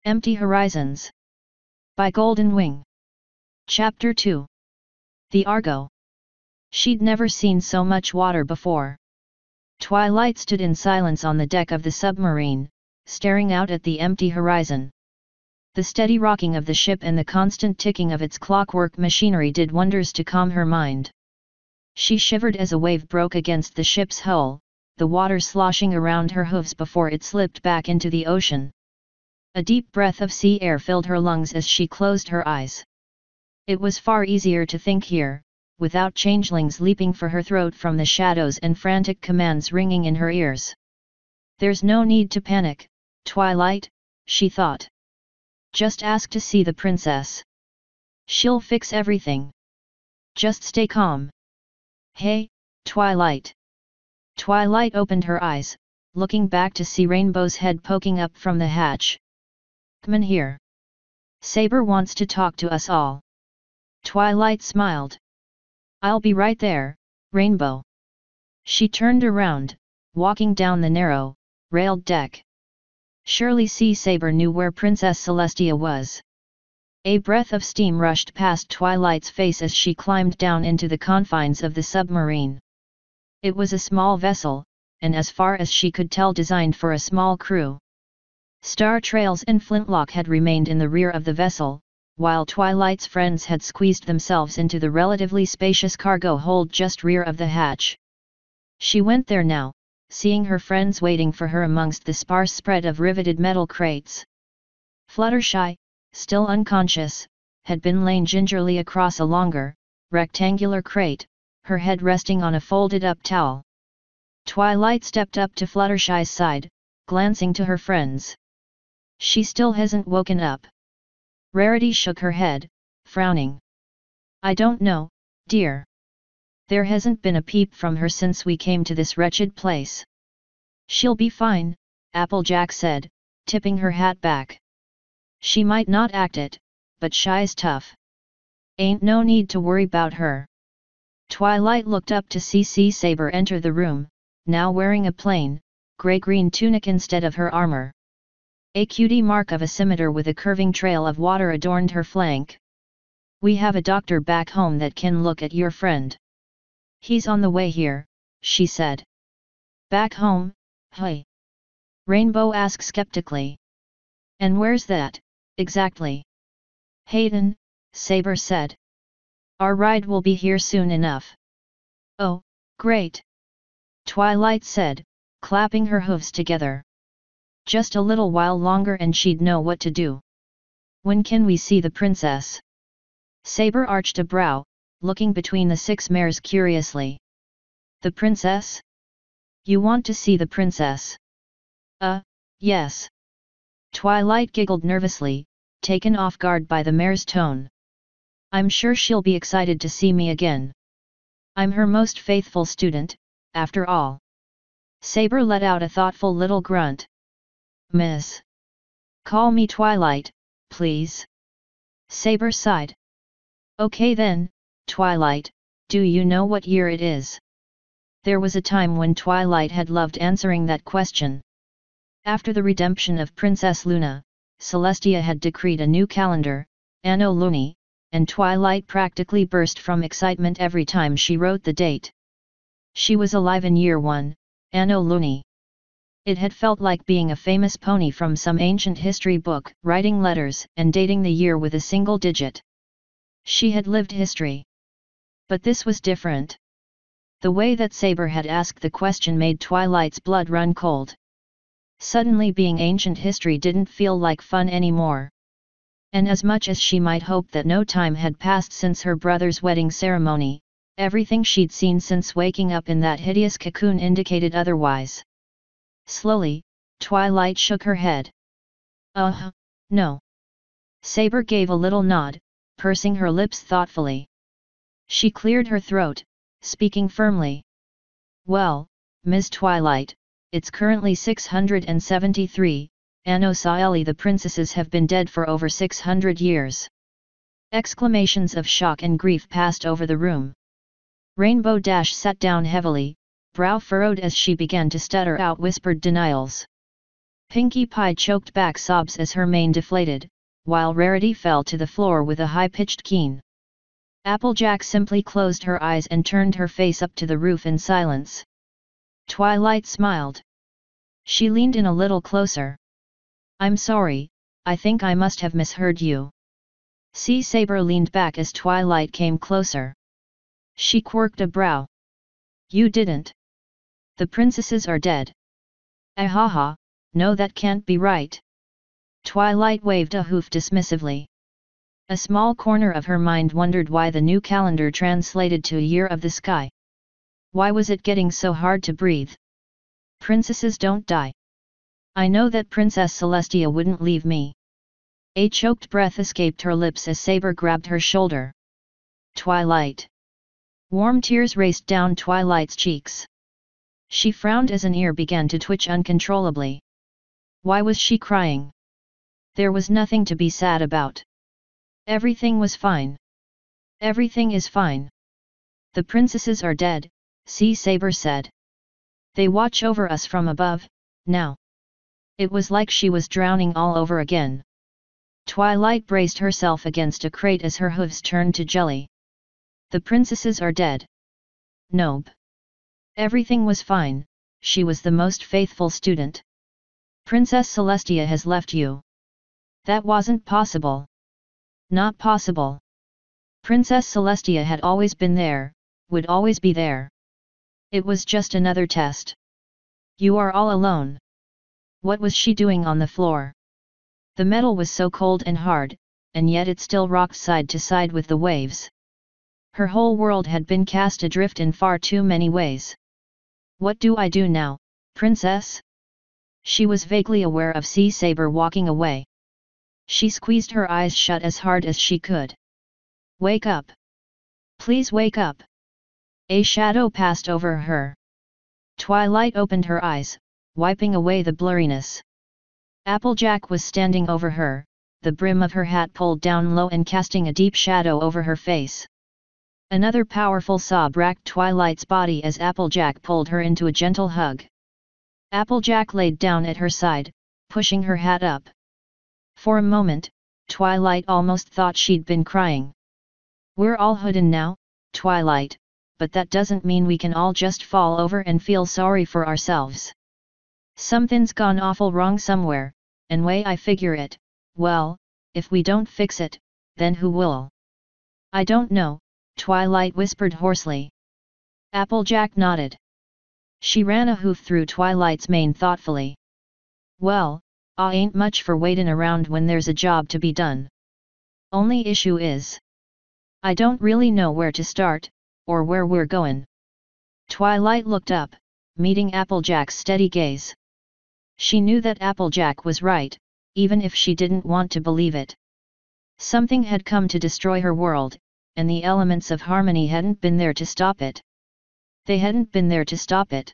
Empty Horizons. By Golden Wing. Chapter 2. The Argo. She'd never seen so much water before. Twilight stood in silence on the deck of the submarine, staring out at the empty horizon. The steady rocking of the ship and the constant ticking of its clockwork machinery did wonders to calm her mind. She shivered as a wave broke against the ship's hull, the water sloshing around her hooves before it slipped back into the ocean. A deep breath of sea air filled her lungs as she closed her eyes. It was far easier to think here, without changelings leaping for her throat from the shadows and frantic commands ringing in her ears. There's no need to panic, Twilight, she thought. Just ask to see the princess. She'll fix everything. Just stay calm. Hey, Twilight. Twilight opened her eyes, looking back to see Rainbow's head poking up from the hatch. Come in here. Saber wants to talk to us all. Twilight smiled. I'll be right there, Rainbow. She turned around, walking down the narrow, railed deck. Surely Saber knew where Princess Celestia was. A breath of steam rushed past Twilight's face as she climbed down into the confines of the submarine. It was a small vessel, and as far as she could tell designed for a small crew. Star trails and flintlock had remained in the rear of the vessel, while Twilight's friends had squeezed themselves into the relatively spacious cargo hold just rear of the hatch. She went there now, seeing her friends waiting for her amongst the sparse spread of riveted metal crates. Fluttershy, still unconscious, had been laid gingerly across a longer, rectangular crate, her head resting on a folded-up towel. Twilight stepped up to Fluttershy's side, glancing to her friends. She still hasn't woken up. Rarity shook her head, frowning. I don't know, dear. There hasn't been a peep from her since we came to this wretched place. She'll be fine, Applejack said, tipping her hat back. She might not act it, but shy's tough. Ain't no need to worry about her. Twilight looked up to see Saber enter the room, now wearing a plain, gray-green tunic instead of her armor. A cutie mark of a scimitar with a curving trail of water adorned her flank. We have a doctor back home that can look at your friend. He's on the way here, she said. Back home, hey? Rainbow asked skeptically. And where's that, exactly? Hayden, Saber said. Our ride will be here soon enough. Oh, great! Twilight said, clapping her hooves together. Just a little while longer and she'd know what to do. When can we see the princess? Saber arched a brow, looking between the six mares curiously. The princess? You want to see the princess? Yes. Twilight giggled nervously, taken off guard by the mare's tone. I'm sure she'll be excited to see me again. I'm her most faithful student, after all. Saber let out a thoughtful little grunt. Miss. Call me Twilight, please. Saber sighed. Okay then, Twilight, do you know what year it is? There was a time when Twilight had loved answering that question. After the redemption of Princess Luna, Celestia had decreed a new calendar, Anno Luni, and Twilight practically burst from excitement every time she wrote the date. She was alive in year 1, Anno Luni. It had felt like being a famous pony from some ancient history book, writing letters and dating the year with a single digit. She had lived history. But this was different. The way that Saber had asked the question made Twilight's blood run cold. Suddenly being ancient history didn't feel like fun anymore. And as much as she might hope that no time had passed since her brother's wedding ceremony, everything she'd seen since waking up in that hideous cocoon indicated otherwise. Slowly, Twilight shook her head. No. Saber gave a little nod, pursing her lips thoughtfully. She cleared her throat, speaking firmly. Well, Miss Twilight, it's currently 673, Anno Saeli. The princesses have been dead for over 600 years. Exclamations of shock and grief passed over the room. Rainbow Dash sat down heavily, brow furrowed as she began to stutter out whispered denials. Pinkie Pie choked back sobs as her mane deflated, while Rarity fell to the floor with a high-pitched keen. Applejack simply closed her eyes and turned her face up to the roof in silence. Twilight smiled. She leaned in a little closer. "I'm sorry, I think I must have misheard you." Sea Saber leaned back as Twilight came closer. She quirked a brow. "You didn't. The princesses are dead." "Ahaha, no, that can't be right." Twilight waved a hoof dismissively. A small corner of her mind wondered why the new calendar translated to a year of the sky. Why was it getting so hard to breathe? Princesses don't die. I know that Princess Celestia wouldn't leave me. A choked breath escaped her lips as Saber grabbed her shoulder. Twilight. Warm tears raced down Twilight's cheeks. She frowned as an ear began to twitch uncontrollably. Why was she crying? There was nothing to be sad about. Everything was fine. Everything is fine. The princesses are dead, Sea Saber said. They watch over us from above, now. It was like she was drowning all over again. Twilight braced herself against a crate as her hooves turned to jelly. The princesses are dead. Nope. Everything was fine, she was the most faithful student. Princess Celestia has left you. That wasn't possible. Not possible. Princess Celestia had always been there, would always be there. It was just another test. You are all alone. What was she doing on the floor? The metal was so cold and hard, and yet it still rocked side to side with the waves. Her whole world had been cast adrift in far too many ways. What do I do now, princess? She was vaguely aware of Sea Saber walking away. She squeezed her eyes shut as hard as she could. Wake up. Please wake up. A shadow passed over her. Twilight opened her eyes, wiping away the blurriness. Applejack was standing over her, the brim of her hat pulled down low and casting a deep shadow over her face. Another powerful sob racked Twilight's body as Applejack pulled her into a gentle hug. Applejack laid down at her side, pushing her hat up. For a moment, Twilight almost thought she'd been crying. We're all hidden now, Twilight, but that doesn't mean we can all just fall over and feel sorry for ourselves. Something's gone awful wrong somewhere, and way I figure it, well, if we don't fix it, then who will? I don't know, Twilight whispered hoarsely. Applejack nodded. She ran a hoof through Twilight's mane thoughtfully. Well, I ain't much for waitin' around when there's a job to be done. Only issue is, I don't really know where to start, or where we're goin'. Twilight looked up, meeting Applejack's steady gaze. She knew that Applejack was right, even if she didn't want to believe it. Something had come to destroy her world, and the elements of harmony hadn't been there to stop it. They hadn't been there to stop it.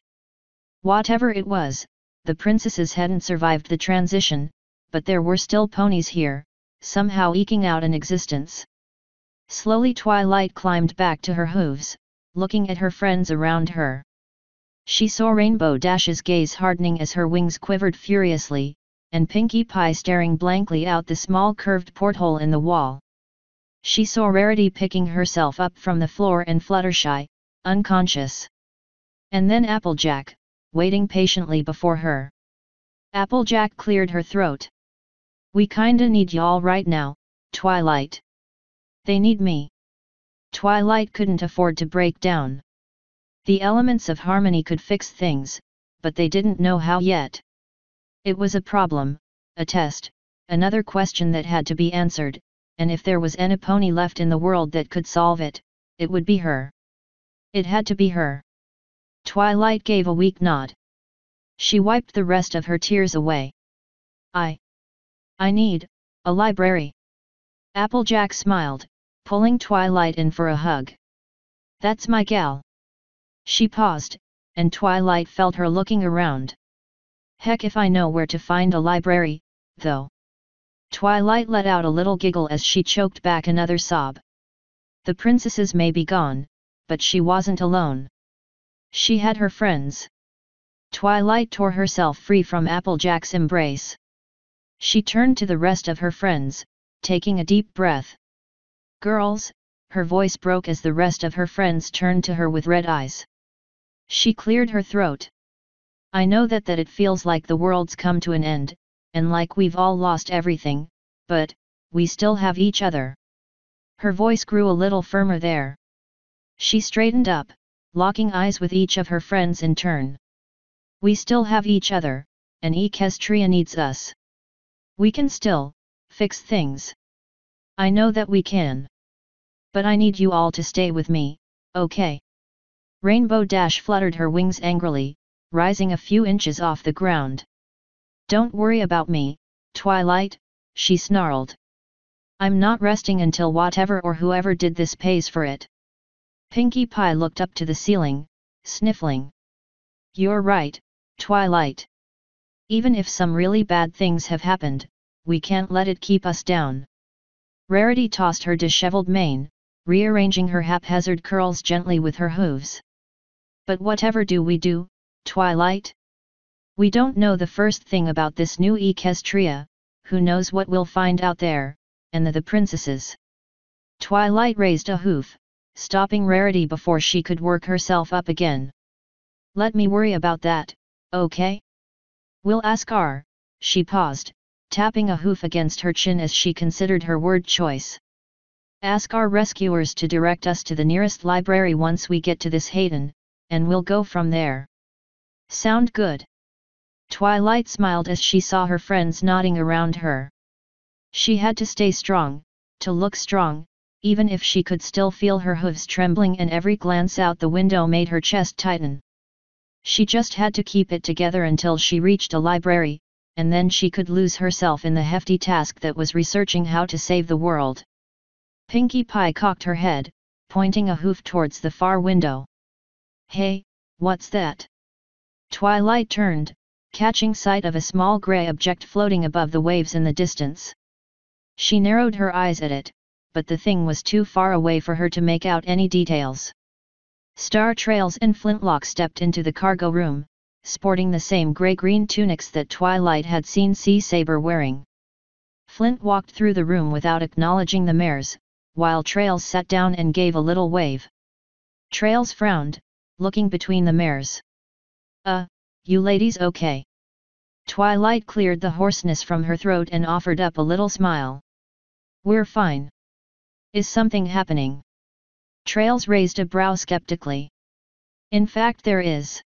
Whatever it was, the princesses hadn't survived the transition, but there were still ponies here, somehow eking out an existence. Slowly Twilight climbed back to her hooves, looking at her friends around her. She saw Rainbow Dash's gaze hardening as her wings quivered furiously, and Pinkie Pie staring blankly out the small curved porthole in the wall. She saw Rarity picking herself up from the floor and Fluttershy, unconscious. And then Applejack, waiting patiently before her. Applejack cleared her throat. We kinda need y'all right now, Twilight. They need me. Twilight couldn't afford to break down. The elements of harmony could fix things, but they didn't know how yet. It was a problem, a test, another question that had to be answered, and if there was any pony left in the world that could solve it, it would be her. It had to be her. Twilight gave a weak nod. She wiped the rest of her tears away. I need a library. Applejack smiled, pulling Twilight in for a hug. That's my gal. She paused, and Twilight felt her looking around. Heck if I know where to find a library, though. Twilight let out a little giggle as she choked back another sob. The princesses may be gone, but she wasn't alone. She had her friends. Twilight tore herself free from Applejack's embrace. She turned to the rest of her friends, taking a deep breath. Girls, her voice broke as the rest of her friends turned to her with red eyes. She cleared her throat. I know that it feels like the world's come to an end, and like we've all lost everything, but we still have each other. Her voice grew a little firmer there. She straightened up, locking eyes with each of her friends in turn. We still have each other, and Equestria needs us. We can still fix things. I know that we can. But I need you all to stay with me, okay? Rainbow Dash fluttered her wings angrily, rising a few inches off the ground. Don't worry about me, Twilight, she snarled. I'm not resting until whatever or whoever did this pays for it. Pinkie Pie looked up to the ceiling, sniffling. You're right, Twilight. Even if some really bad things have happened, we can't let it keep us down. Rarity tossed her disheveled mane, rearranging her haphazard curls gently with her hooves. But whatever do we do, Twilight? We don't know the first thing about this new Equestria, who knows what we'll find out there, and the princesses. Twilight raised a hoof, stopping Rarity before she could work herself up again. Let me worry about that, okay? We'll ask our, she paused, tapping a hoof against her chin as she considered her word choice. Ask our rescuers to direct us to the nearest library once we get to this Hayden, and we'll go from there. Sound good? Twilight smiled as she saw her friends nodding around her. She had to stay strong, to look strong, even if she could still feel her hooves trembling, and every glance out the window made her chest tighten. She just had to keep it together until she reached a library, and then she could lose herself in the hefty task that was researching how to save the world. Pinkie Pie cocked her head, pointing a hoof towards the far window. Hey, what's that? Twilight turned, catching sight of a small grey object floating above the waves in the distance. She narrowed her eyes at it, but the thing was too far away for her to make out any details. Star Trails and Flintlock stepped into the cargo room, sporting the same grey-green tunics that Twilight had seen Sea Saber wearing. Flint walked through the room without acknowledging the mares, while Trails sat down and gave a little wave. Trails frowned, looking between the mares. You ladies okay? Twilight cleared the hoarseness from her throat and offered up a little smile. We're fine. Is something happening? Trails raised a brow skeptically. In fact there is.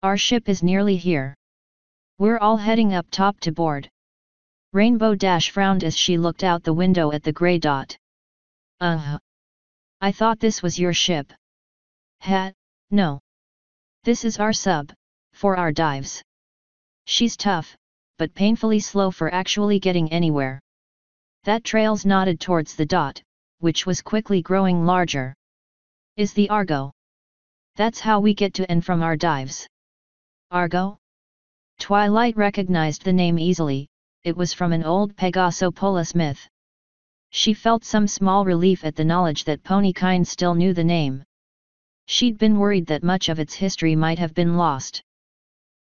Our ship is nearly here. We're all heading up top to board. Rainbow Dash frowned as she looked out the window at the grey dot. I thought this was your ship. No. This is our sub, for our dives. She's tough, but painfully slow for actually getting anywhere. That Trails nodded towards the dot, which was quickly growing larger. Is the Argo. That's how we get to and from our dives. Argo? Twilight recognized the name easily, it was from an old Pegasopolis myth. She felt some small relief at the knowledge that Ponykind still knew the name. She'd been worried that much of its history might have been lost.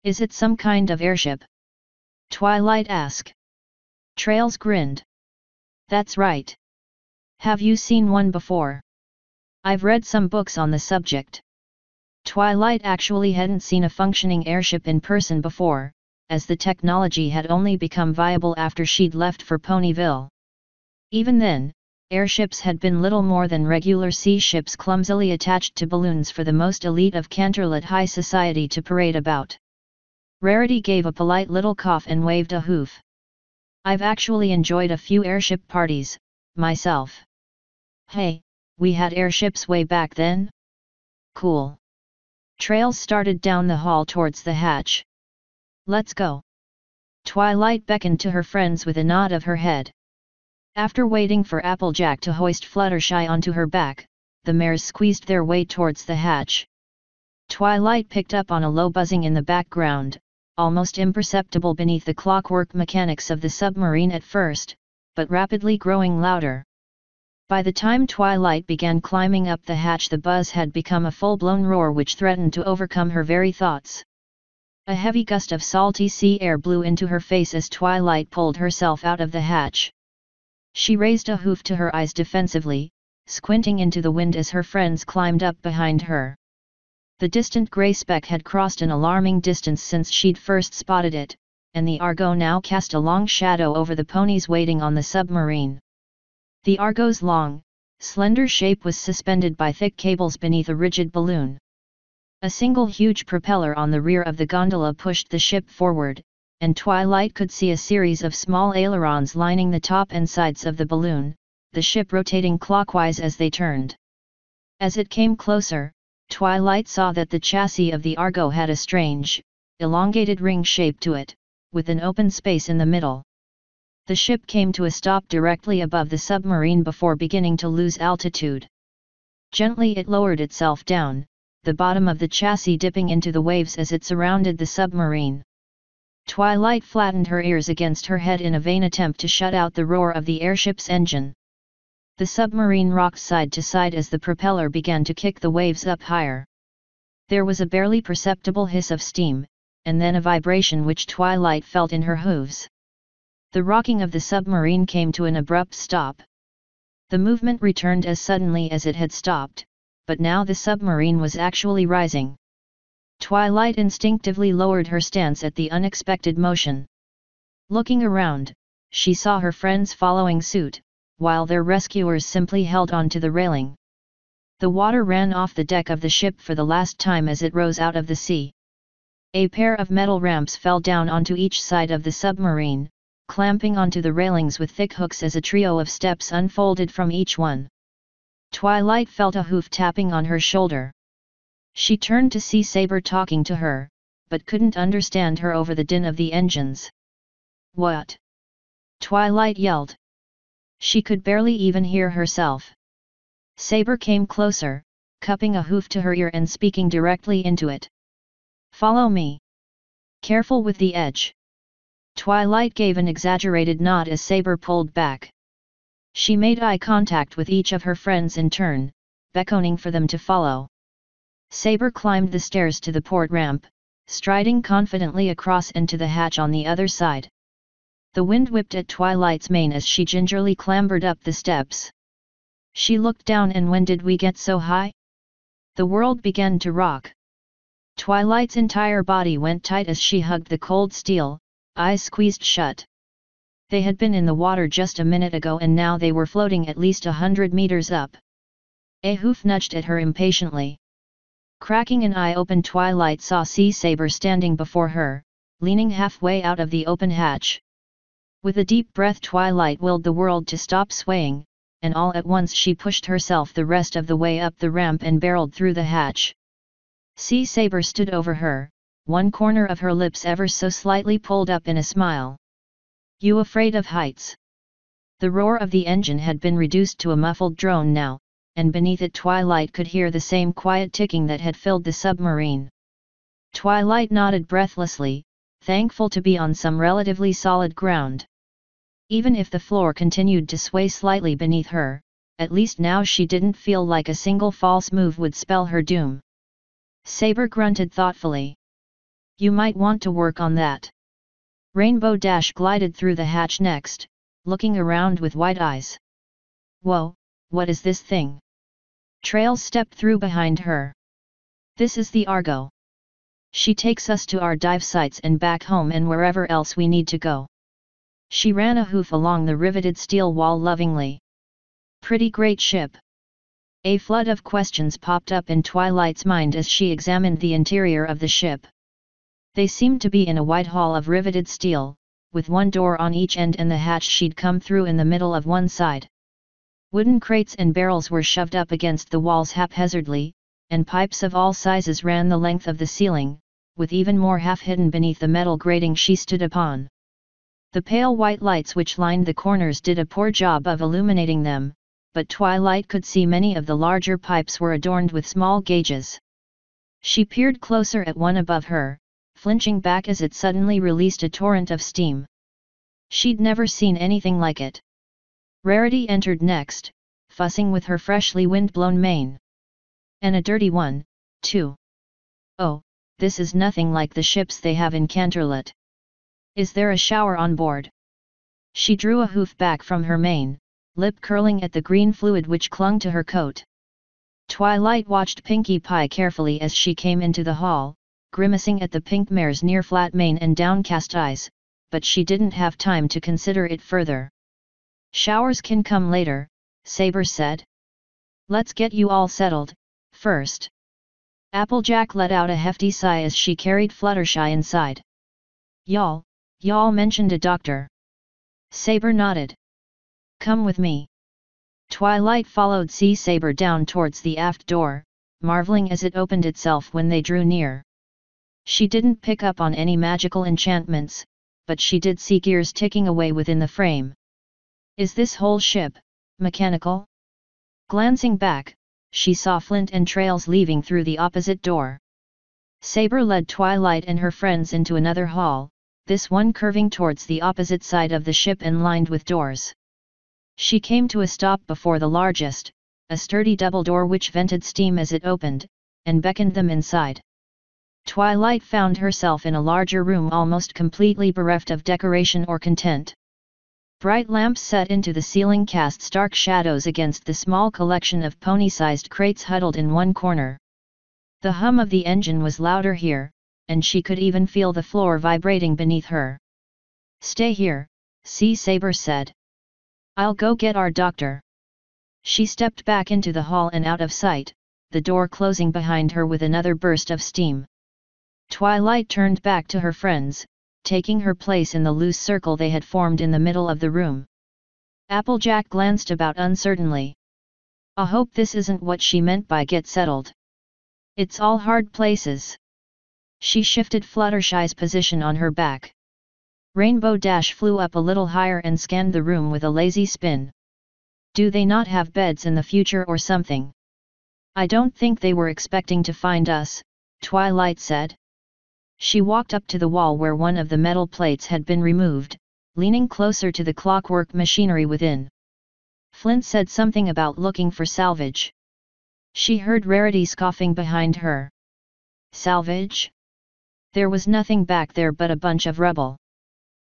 Is it some kind of airship? Twilight asked. Trails grinned. That's right. Have you seen one before? I've read some books on the subject. Twilight actually hadn't seen a functioning airship in person before, as the technology had only become viable after she'd left for Ponyville. Even then, airships had been little more than regular sea ships clumsily attached to balloons for the most elite of Canterlot high society to parade about. Rarity gave a polite little cough and waved a hoof. I've actually enjoyed a few airship parties, myself. Hey, we had airships way back then? Cool. Trails started down the hall towards the hatch. Let's go. Twilight beckoned to her friends with a nod of her head. After waiting for Applejack to hoist Fluttershy onto her back, the mares squeezed their way towards the hatch. Twilight picked up on a low buzzing in the background, almost imperceptible beneath the clockwork mechanics of the submarine at first, but rapidly growing louder. By the time Twilight began climbing up the hatch, the buzz had become a full-blown roar which threatened to overcome her very thoughts. A heavy gust of salty sea air blew into her face as Twilight pulled herself out of the hatch. She raised a hoof to her eyes defensively, squinting into the wind as her friends climbed up behind her. The distant grey speck had crossed an alarming distance since she'd first spotted it, and the Argo now cast a long shadow over the ponies waiting on the submarine. The Argo's long, slender shape was suspended by thick cables beneath a rigid balloon. A single huge propeller on the rear of the gondola pushed the ship forward, and Twilight could see a series of small ailerons lining the top and sides of the balloon, the ship rotating clockwise as they turned. As it came closer, Twilight saw that the chassis of the Argo had a strange, elongated ring shape to it, with an open space in the middle. The ship came to a stop directly above the submarine before beginning to lose altitude. Gently it lowered itself down, the bottom of the chassis dipping into the waves as it surrounded the submarine. Twilight flattened her ears against her head in a vain attempt to shut out the roar of the airship's engine. The submarine rocked side to side as the propeller began to kick the waves up higher. There was a barely perceptible hiss of steam, and then a vibration which Twilight felt in her hooves. The rocking of the submarine came to an abrupt stop. The movement returned as suddenly as it had stopped, but now the submarine was actually rising. Twilight instinctively lowered her stance at the unexpected motion. Looking around, she saw her friends following suit, while their rescuers simply held on to the railing. The water ran off the deck of the ship for the last time as it rose out of the sea. A pair of metal ramps fell down onto each side of the submarine, clamping onto the railings with thick hooks as a trio of steps unfolded from each one. Twilight felt a hoof tapping on her shoulder. She turned to see Saber talking to her, but couldn't understand her over the din of the engines. "What?" Twilight yelled. She could barely even hear herself. Saber came closer, cupping a hoof to her ear and speaking directly into it. "Follow me. Careful with the edge." Twilight gave an exaggerated nod as Saber pulled back. She made eye contact with each of her friends in turn, beckoning for them to follow. Saber climbed the stairs to the port ramp, striding confidently across and to the hatch on the other side. The wind whipped at Twilight's mane as she gingerly clambered up the steps. She looked down, and when did we get so high? The world began to rock. Twilight's entire body went tight as she hugged the cold steel, eyes squeezed shut. They had been in the water just a minute ago and now they were floating at least 100 meters up. A hoof nudged at her impatiently. Cracking an eye open, Twilight saw Sea Saber standing before her, leaning halfway out of the open hatch. With a deep breath, Twilight willed the world to stop swaying, and all at once she pushed herself the rest of the way up the ramp and barreled through the hatch. Sea Saber stood over her, one corner of her lips ever so slightly pulled up in a smile. "You afraid of heights?" The roar of the engine had been reduced to a muffled drone now, and beneath it Twilight could hear the same quiet ticking that had filled the submarine. Twilight nodded breathlessly, thankful to be on some relatively solid ground. Even if the floor continued to sway slightly beneath her, at least now she didn't feel like a single false move would spell her doom. Saber grunted thoughtfully. "You might want to work on that." Rainbow Dash glided through the hatch next, looking around with wide eyes. "Whoa, what is this thing?" Trails stepped through behind her. "This is the Argo. She takes us to our dive sites and back home and wherever else we need to go." She ran a hoof along the riveted steel wall lovingly. "Pretty great ship." A flood of questions popped up in Twilight's mind as she examined the interior of the ship. They seemed to be in a wide hall of riveted steel, with one door on each end and the hatch she'd come through in the middle of one side. Wooden crates and barrels were shoved up against the walls haphazardly, and pipes of all sizes ran the length of the ceiling, with even more half hidden beneath the metal grating she stood upon. The pale white lights which lined the corners did a poor job of illuminating them, but Twilight could see many of the larger pipes were adorned with small gauges. She peered closer at one above her, flinching back as it suddenly released a torrent of steam. She'd never seen anything like it. Rarity entered next, fussing with her freshly wind-blown mane. "And a dirty one, too." "Oh, this is nothing like the ships they have in Canterlot. Is there a shower on board? She drew a hoof back from her mane, lip curling at the green fluid which clung to her coat. Twilight watched Pinkie Pie carefully as she came into the hall, grimacing at the pink mare's near flat mane and downcast eyes, but she didn't have time to consider it further. Showers can come later, Saber said. Let's get you all settled, first. Applejack let out a hefty sigh as she carried Fluttershy inside. Y'all mentioned a doctor. Saber nodded. Come with me. Twilight followed Saber down towards the aft door, marveling as it opened itself when they drew near. She didn't pick up on any magical enchantments, but she did see gears ticking away within the frame. Is this whole ship mechanical? Glancing back, she saw Flint and Trails leaving through the opposite door. Saber led Twilight and her friends into another hall, this one curving towards the opposite side of the ship and lined with doors. She came to a stop before the largest, a sturdy double door which vented steam as it opened, and beckoned them inside. Twilight found herself in a larger room almost completely bereft of decoration or content. Bright lamps set into the ceiling cast stark shadows against the small collection of pony-sized crates huddled in one corner. The hum of the engine was louder here, and she could even feel the floor vibrating beneath her. Stay here, Saber said. I'll go get our doctor. She stepped back into the hall and out of sight, the door closing behind her with another burst of steam. Twilight turned back to her friends, taking her place in the loose circle they had formed in the middle of the room. Applejack glanced about uncertainly. I hope this isn't what she meant by get settled. It's all hard places. She shifted Fluttershy's position on her back. Rainbow Dash flew up a little higher and scanned the room with a lazy spin. Do they not have beds in the future or something? I don't think they were expecting to find us, Twilight said. She walked up to the wall where one of the metal plates had been removed, leaning closer to the clockwork machinery within. Flint said something about looking for salvage. She heard Rarity scoffing behind her. Salvage? There was nothing back there but a bunch of rubble.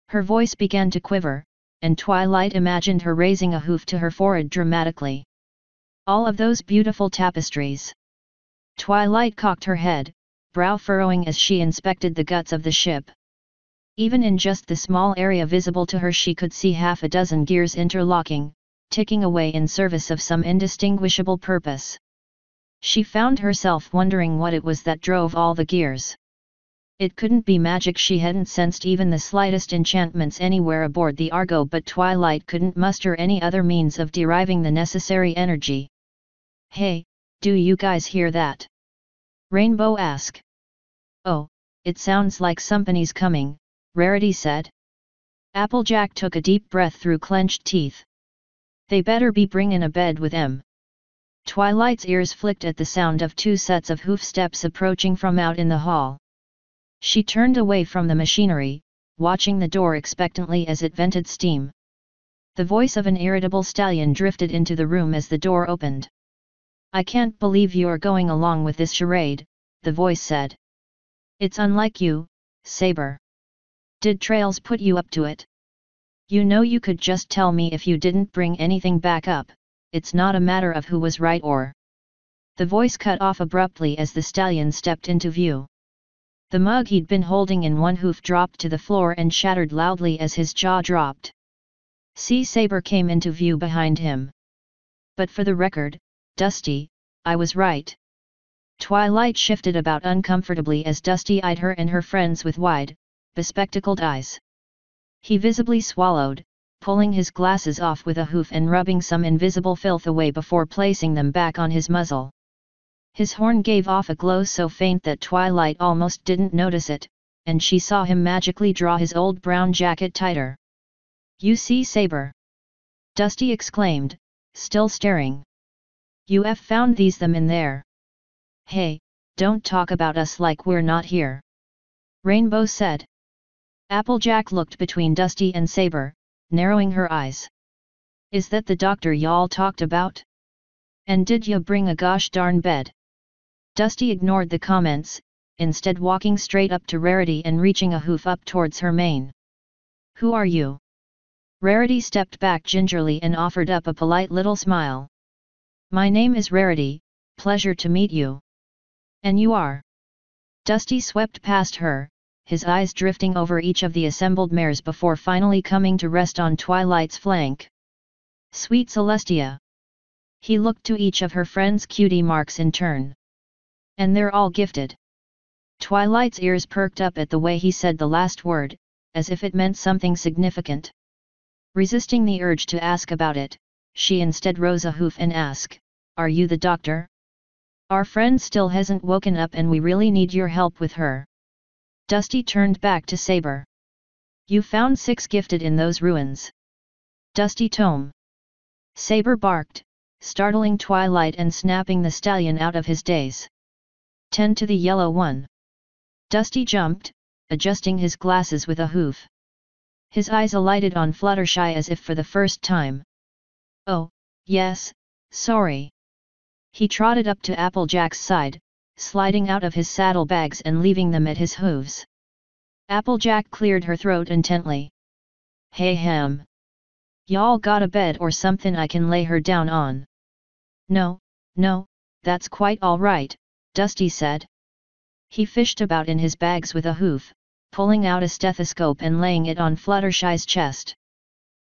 Her voice began to quiver, and Twilight imagined her raising a hoof to her forehead dramatically. All of those beautiful tapestries. Twilight cocked her head, brow furrowing as she inspected the guts of the ship. Even in just the small area visible to her she could see half a dozen gears interlocking, ticking away in service of some indistinguishable purpose. She found herself wondering what it was that drove all the gears. It couldn't be magic. She hadn't sensed even the slightest enchantments anywhere aboard the Argo, but Twilight couldn't muster any other means of deriving the necessary energy. Hey, do you guys hear that? Rainbow asked. Oh, it sounds like somebody's coming, Rarity said. Applejack took a deep breath through clenched teeth. They better be bringing a bed with them. Twilight's ears flicked at the sound of two sets of hoof steps approaching from out in the hall. She turned away from the machinery, watching the door expectantly as it vented steam. The voice of an irritable stallion drifted into the room as the door opened. I can't believe you're going along with this charade, the voice said. It's unlike you, Saber. Did Trails put you up to it? You know you could just tell me if you didn't bring anything back up, it's not a matter of who was right or... The voice cut off abruptly as the stallion stepped into view. The mug he'd been holding in one hoof dropped to the floor and shattered loudly as his jaw dropped. Saber came into view behind him. But for the record, Dusty, I was right. Twilight shifted about uncomfortably as Dusty eyed her and her friends with wide, bespectacled eyes. He visibly swallowed, pulling his glasses off with a hoof and rubbing some invisible filth away before placing them back on his muzzle. His horn gave off a glow so faint that Twilight almost didn't notice it, and she saw him magically draw his old brown jacket tighter. You see, Saber? Dusty exclaimed, still staring. You've found them in there. Hey, don't talk about us like we're not here. Rainbow said. Applejack looked between Dusty and Saber, narrowing her eyes. Is that the doctor y'all talked about? And did ya bring a gosh darn bed? Dusty ignored the comments, instead walking straight up to Rarity and reaching a hoof up towards her mane. "Who are you?" Rarity stepped back gingerly and offered up a polite little smile. "My name is Rarity, pleasure to meet you." "And you are?" Dusty swept past her, his eyes drifting over each of the assembled mares before finally coming to rest on Twilight's flank. "Sweet Celestia." He looked to each of her friends' cutie marks in turn. "And they're all gifted." Twilight's ears perked up at the way he said the last word, as if it meant something significant. Resisting the urge to ask about it, she instead rose a hoof and asked, "Are you the doctor? Our friend still hasn't woken up and we really need your help with her." Dusty turned back to Saber. "You found 6 gifted in those ruins." "Dusty Tome." Saber barked, startling Twilight and snapping the stallion out of his daze. "10 to the yellow one." Dusty jumped, adjusting his glasses with a hoof. His eyes alighted on Fluttershy as if for the first time. "Oh, yes, sorry." He trotted up to Applejack's side, sliding out of his saddlebags and leaving them at his hooves. Applejack cleared her throat intently. "Hey Ham. Y'all got a bed or something I can lay her down on?" No, that's quite all right," Dusty said. He fished about in his bags with a hoof, pulling out a stethoscope and laying it on Fluttershy's chest.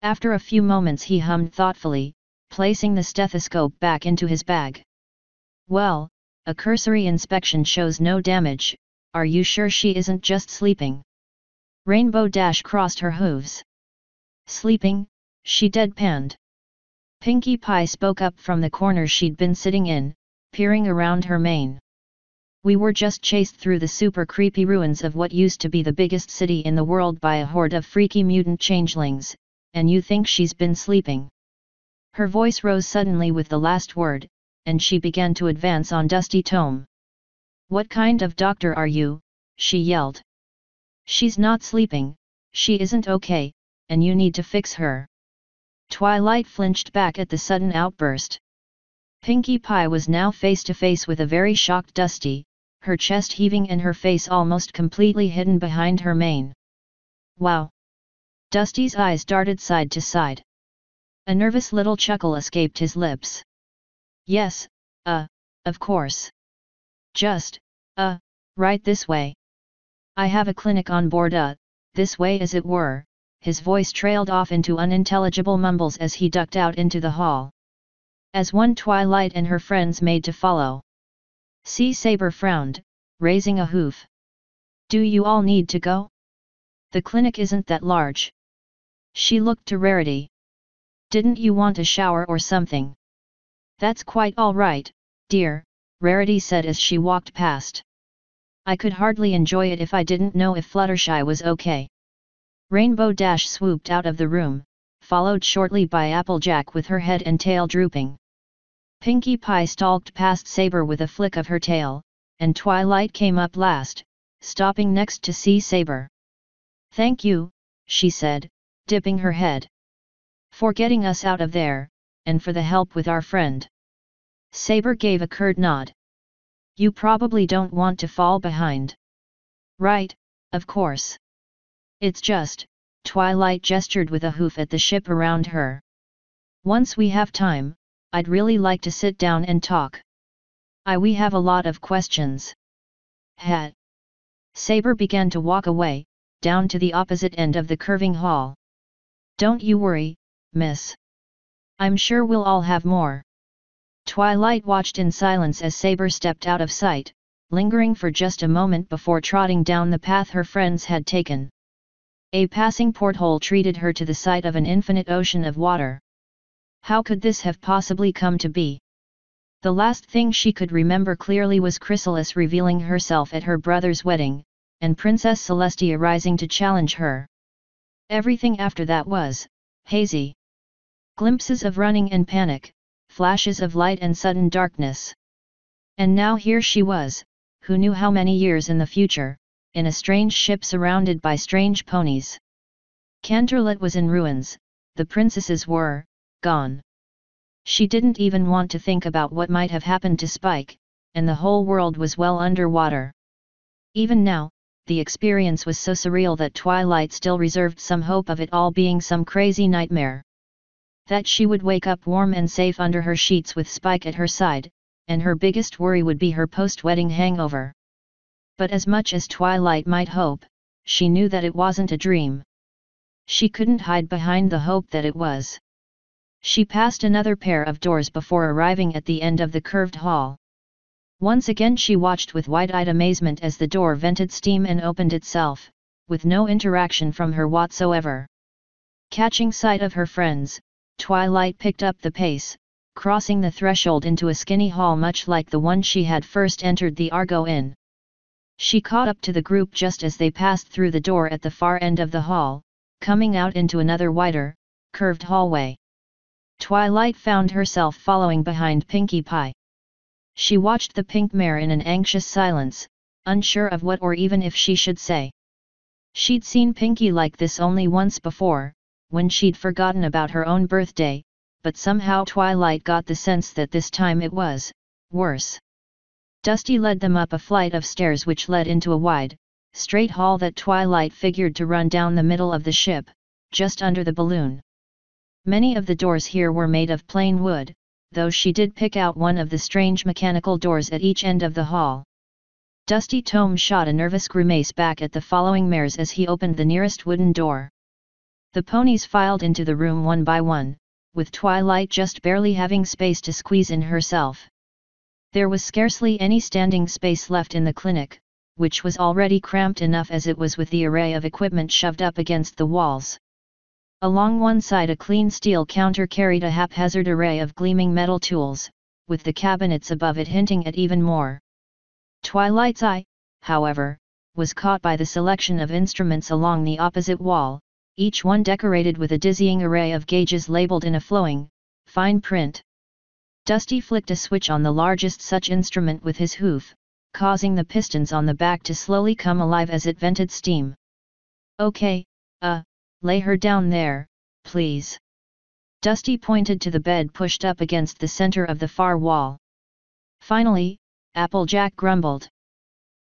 After a few moments he hummed thoughtfully, placing the stethoscope back into his bag. "Well, a cursory inspection shows no damage. Are you sure she isn't just sleeping?" Rainbow Dash crossed her hooves. "Sleeping?" she deadpanned. Pinkie Pie spoke up from the corner she'd been sitting in, peering around her mane. "We were just chased through the super creepy ruins of what used to be the biggest city in the world by a horde of freaky mutant changelings, and you think she's been sleeping?" Her voice rose suddenly with the last word, and she began to advance on Dusty Tome. "What kind of doctor are you?" she yelled. "She's not sleeping, she isn't okay, and you need to fix her." Twilight flinched back at the sudden outburst. Pinkie Pie was now face to face with a very shocked Dusty, her chest heaving and her face almost completely hidden behind her mane. "Wow!" Dusty's eyes darted side to side. A nervous little chuckle escaped his lips. "Yes, of course. Just, right this way. I have a clinic on board, this way as it were." His voice trailed off into unintelligible mumbles as he ducked out into the hall. As one Twilight and her friends made to follow. Saber frowned, raising a hoof. "Do you all need to go? The clinic isn't that large." She looked to Rarity. "Didn't you want a shower or something?" "That's quite all right, dear," Rarity said as she walked past. "I could hardly enjoy it if I didn't know if Fluttershy was okay." Rainbow Dash swooped out of the room, followed shortly by Applejack with her head and tail drooping. Pinkie Pie stalked past Saber with a flick of her tail, and Twilight came up last, stopping next to Saber. "Thank you," she said, dipping her head. "For getting us out of there, and for the help with our friend." Saber gave a curt nod. "You probably don't want to fall behind." "Right, of course. It's just," Twilight gestured with a hoof at the ship around her. "Once we have time, I'd really like to sit down and talk. We have a lot of questions." "Hat." Saber began to walk away, down to the opposite end of the curving hall. "Don't you worry, miss. I'm sure we'll all have more." Twilight watched in silence as Saber stepped out of sight, lingering for just a moment before trotting down the path her friends had taken. A passing porthole treated her to the sight of an infinite ocean of water. How could this have possibly come to be? The last thing she could remember clearly was Chrysalis revealing herself at her brother's wedding, and Princess Celestia rising to challenge her. Everything after that was hazy. Glimpses of running and panic, flashes of light and sudden darkness. And now here she was, who knew how many years in the future, in a strange ship surrounded by strange ponies. Canterlot was in ruins, the princesses were gone. She didn't even want to think about what might have happened to Spike, and the whole world was well underwater. Even now, the experience was so surreal that Twilight still reserved some hope of it all being some crazy nightmare. That she would wake up warm and safe under her sheets with Spike at her side, and her biggest worry would be her post-wedding hangover. But as much as Twilight might hope, she knew that it wasn't a dream. She couldn't hide behind the hope that it was. She passed another pair of doors before arriving at the end of the curved hall. Once again she watched with wide-eyed amazement as the door vented steam and opened itself, with no interaction from her whatsoever. Catching sight of her friends, Twilight picked up the pace, crossing the threshold into a skinny hall much like the one she had first entered the Argo in. She caught up to the group just as they passed through the door at the far end of the hall, coming out into another wider, curved hallway. Twilight found herself following behind Pinkie Pie. She watched the pink mare in an anxious silence, unsure of what or even if she should say. She'd seen Pinkie like this only once before, when she'd forgotten about her own birthday, but somehow Twilight got the sense that this time it was worse. Dusty led them up a flight of stairs which led into a wide, straight hall that Twilight figured to run down the middle of the ship, just under the balloon. Many of the doors here were made of plain wood, though she did pick out one of the strange mechanical doors at each end of the hall. Dusty Tome shot a nervous grimace back at the following mares as he opened the nearest wooden door. The ponies filed into the room one by one, with Twilight just barely having space to squeeze in herself. There was scarcely any standing space left in the clinic, which was already cramped enough as it was with the array of equipment shoved up against the walls. Along one side a clean steel counter carried a haphazard array of gleaming metal tools, with the cabinets above it hinting at even more. Twilight's eye, however, was caught by the selection of instruments along the opposite wall, each one decorated with a dizzying array of gauges labeled in a flowing, fine print. Dusty flicked a switch on the largest such instrument with his hoof, causing the pistons on the back to slowly come alive as it vented steam. "Okay, lay her down there, please." Dusty pointed to the bed pushed up against the center of the far wall. "Finally," Applejack grumbled.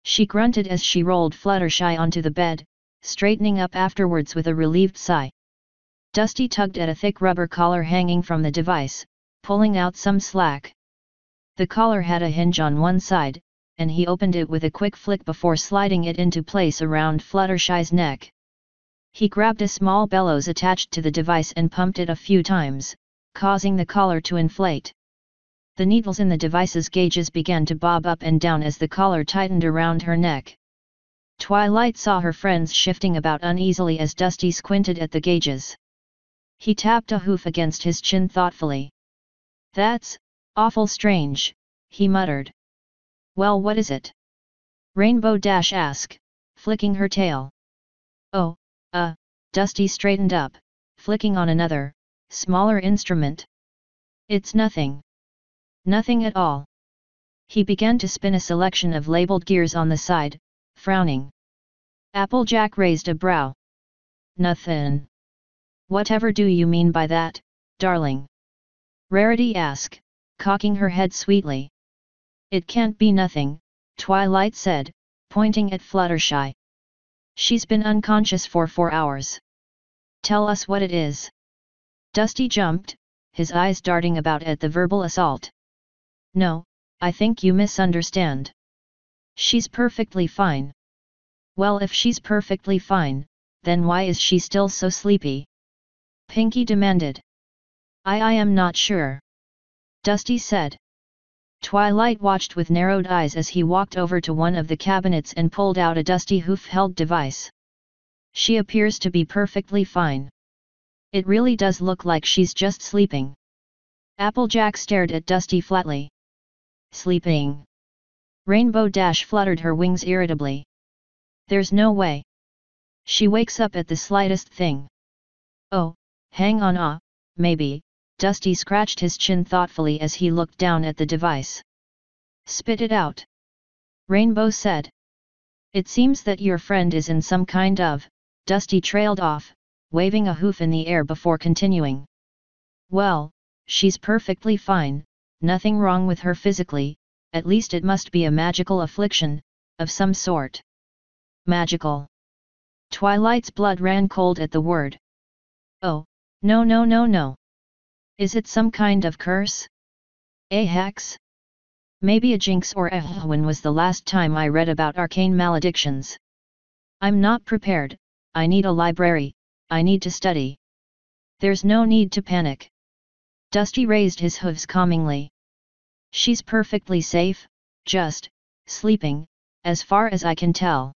She grunted as she rolled Fluttershy onto the bed, straightening up afterwards with a relieved sigh. Dusty tugged at a thick rubber collar hanging from the device, pulling out some slack. The collar had a hinge on one side, and he opened it with a quick flick before sliding it into place around Fluttershy's neck. He grabbed a small bellows attached to the device and pumped it a few times, causing the collar to inflate. The needles in the device's gauges began to bob up and down as the collar tightened around her neck. Twilight saw her friends shifting about uneasily as Dusty squinted at the gauges. He tapped a hoof against his chin thoughtfully. "That's awful strange," he muttered. "Well, what is it?" Rainbow Dash asked, flicking her tail. "Oh, Dusty straightened up, flicking on another, smaller instrument. "It's nothing. Nothing at all." He began to spin a selection of labeled gears on the side, frowning. Applejack raised a brow. "Nothin'. Whatever do you mean by that, darling?" Rarity asked, cocking her head sweetly. "It can't be nothing," Twilight said, pointing at Fluttershy. "She's been unconscious for 4 hours. Tell us what it is." Dusty jumped, his eyes darting about at the verbal assault. "No, I think you misunderstand. She's perfectly fine." "Well, if she's perfectly fine, then why is she still so sleepy?" Pinkie demanded. I am not sure," Dusty said. Twilight watched with narrowed eyes as he walked over to one of the cabinets and pulled out a dusty hoof-held device. "She appears to be perfectly fine. It really does look like she's just sleeping." Applejack stared at Dusty flatly. "Sleeping?" Rainbow Dash fluttered her wings irritably. "There's no way. She wakes up at the slightest thing." "Oh, hang on, maybe." Dusty scratched his chin thoughtfully as he looked down at the device. "Spit it out," Rainbow said. "It seems that your friend is in some kind of..." Dusty trailed off, waving a hoof in the air before continuing. "Well, she's perfectly fine, nothing wrong with her physically, at least it must be a magical affliction, of some sort." magical. Twilight's blood ran cold at the word. Oh, no no no no. Is it some kind of curse? A hex? Maybe a jinx or when was the last time I read about arcane maledictions? I'm not prepared, I need a library, I need to study. There's no need to panic. Dusty raised his hooves calmingly. She's perfectly safe, just sleeping, as far as I can tell.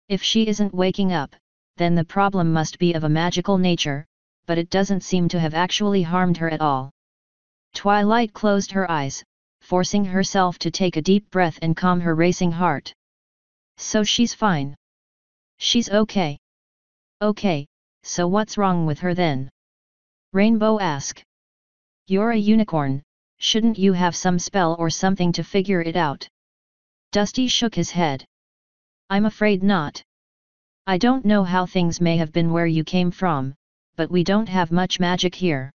If she isn't waking up, then the problem must be of a magical nature, but it doesn't seem to have actually harmed her at all. Twilight closed her eyes, forcing herself to take a deep breath and calm her racing heart. So she's fine. She's okay. Okay, so what's wrong with her then? Rainbow asked. You're a unicorn, shouldn't you have some spell or something to figure it out? Dusty shook his head. I'm afraid not. I don't know how things may have been where you came from, but we don't have much magic here.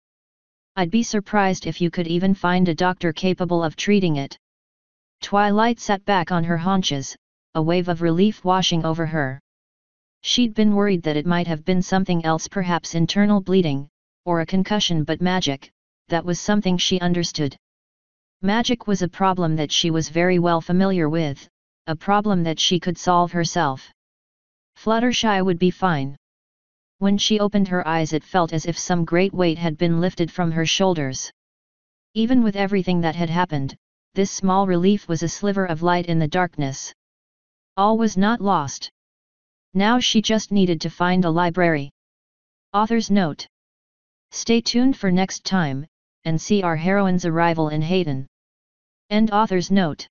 I'd be surprised if you could even find a doctor capable of treating it. Twilight sat back on her haunches, a wave of relief washing over her. She'd been worried that it might have been something else, perhaps internal bleeding, or a concussion, but magic, that was something she understood. Magic was a problem that she was very well familiar with, a problem that she could solve herself. Fluttershy would be fine. When she opened her eyes, it felt as if some great weight had been lifted from her shoulders. Even with everything that had happened, this small relief was a sliver of light in the darkness. All was not lost. Now she just needed to find a library. Author's note. Stay tuned for next time, and see our heroine's arrival in Hayden. End author's note.